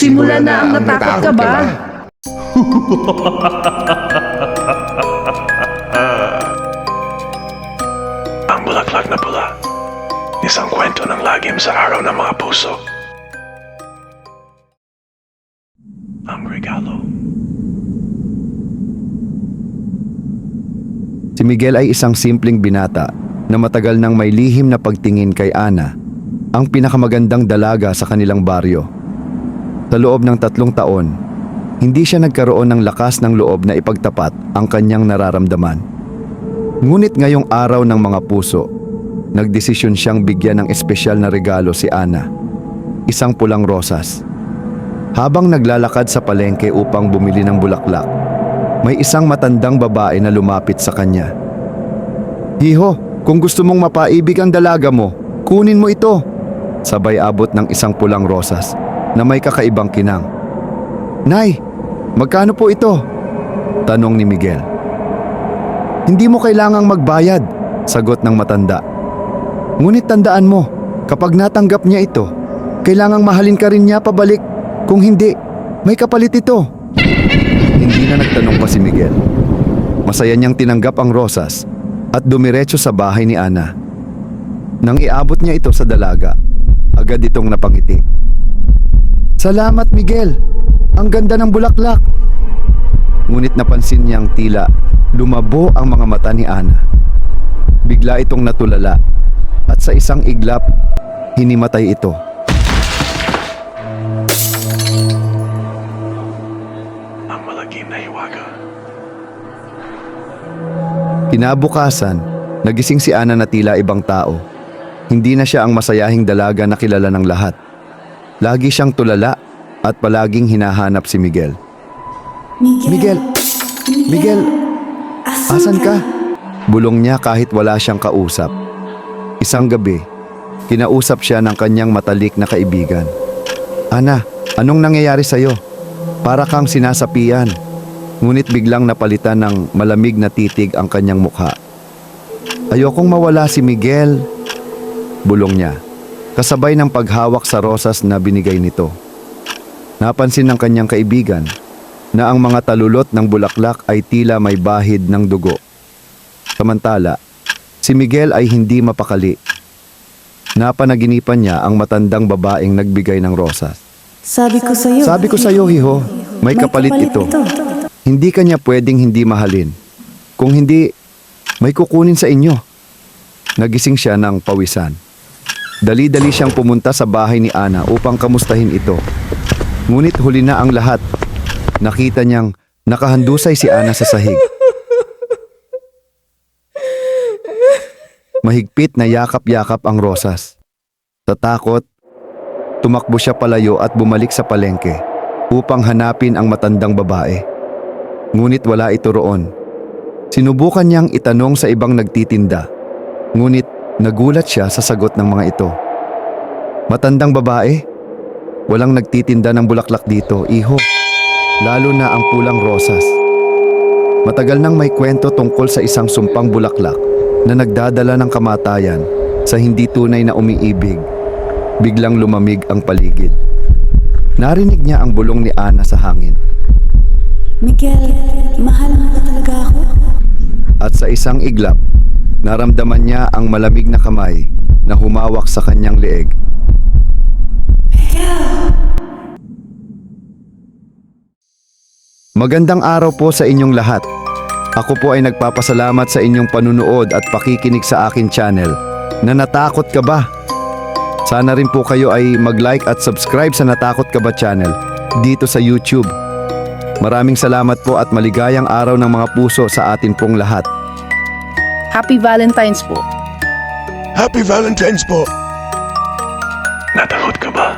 Nagsisimula na ang natakot ka ba? Ang bulaklak na pula. Isang kwento ng lagim sa araw ng mga puso. Ang regalo. Si Miguel ay isang simpleng binata na matagal nang may lihim na pagtingin kay Ana, ang pinakamagandang dalaga sa kanilang baryo. Sa loob ng 3 taon, hindi siya nagkaroon ng lakas ng loob na ipagtapat ang kanyang nararamdaman. Ngunit ngayong araw ng mga puso, nagdesisyon siyang bigyan ng espesyal na regalo si Ana, isang pulang rosas. Habang naglalakad sa palengke upang bumili ng bulaklak, may isang matandang babae na lumapit sa kanya. "Hiho, kung gusto mong mapaibig ang dalaga mo, kunin mo ito." Sabay abot ng isang pulang rosas na may kakaibang kinang. "Nay, magkano po ito?" tanong ni Miguel. "Hindi mo kailangang magbayad," sagot ng matanda. "Ngunit tandaan mo, kapag natanggap niya ito, kailangang mahalin ka rin niya pabalik. Kung hindi, may kapalit ito." Hindi na nagtanong pa si Miguel. Masaya niyang tinanggap ang rosas at dumiretso sa bahay ni Ana. Nang iabot niya ito sa dalaga, agad itong napangiti. "Salamat, Miguel! Ang ganda ng bulaklak!" Ngunit napansin niyang tila lumabo ang mga mata ni Ana. Bigla itong natulala at sa isang iglap, hinimatay ito. Ang malagim na hiwaga. Kinabukasan, nagising si Ana na tila ibang tao. Hindi na siya ang masayahing dalaga na kilala ng lahat. Lagi siyang tulala at palaging hinahanap si Miguel. Miguel! Miguel! Asan ka?" Bulong niya kahit wala siyang kausap. Isang gabi, kinausap siya ng kanyang matalik na kaibigan. "Ana, anong nangyayari sa'yo? Para kang sinasapian." Ngunit biglang napalitan ng malamig na titig ang kanyang mukha. "Ayokong mawala si Miguel," bulong niya, kasabay ng paghawak sa rosas na binigay nito. Napansin ng kanyang kaibigan na ang mga talulot ng bulaklak ay tila may bahid ng dugo. Samantala, si Miguel ay hindi mapakali. Napanaginipan niya ang matandang babaeng nagbigay ng rosas. Sabi ko sa'yo, Hiho, may kapalit ito. Hindi kanya pwedeng hindi mahalin. Kung hindi, may kukunin sa inyo." Nagising siya ng pawisan. Dali-dali siyang pumunta sa bahay ni Ana upang kamustahin ito. Ngunit huli na ang lahat. Nakita niyang nakahandusay si Ana sa sahig. Mahigpit na yakap-yakap ang rosas. Sa takot, tumakbo siya palayo at bumalik sa palengke upang hanapin ang matandang babae. Ngunit wala ito roon. Sinubukan niyang itanong sa ibang nagtitinda, ngunit nagulat siya sa sagot ng mga ito. "Matandang babae, walang nagtitinda ng bulaklak dito, iho. Lalo na ang pulang rosas." Matagal nang may kwento tungkol sa isang sumpang bulaklak na nagdadala ng kamatayan sa hindi tunay na umiibig. Biglang lumamig ang paligid. Narinig niya ang bulong ni Ana sa hangin. Miguel, mahal mo ba talaga ako? At sa isang iglap, naramdaman niya ang malamig na kamay na humawak sa kanyang leeg. Magandang araw po sa inyong lahat. Ako po ay nagpapasalamat sa inyong panunood at pakikinig sa akin channel. Na Natakot Ka Ba? Sana rin po kayo ay mag-like at subscribe sa Natakot Ka Ba channel dito sa YouTube. Maraming salamat po at maligayang araw ng mga puso sa atin pong lahat. Happy Valentine's po. Happy Valentine's po! Natakot ka ba?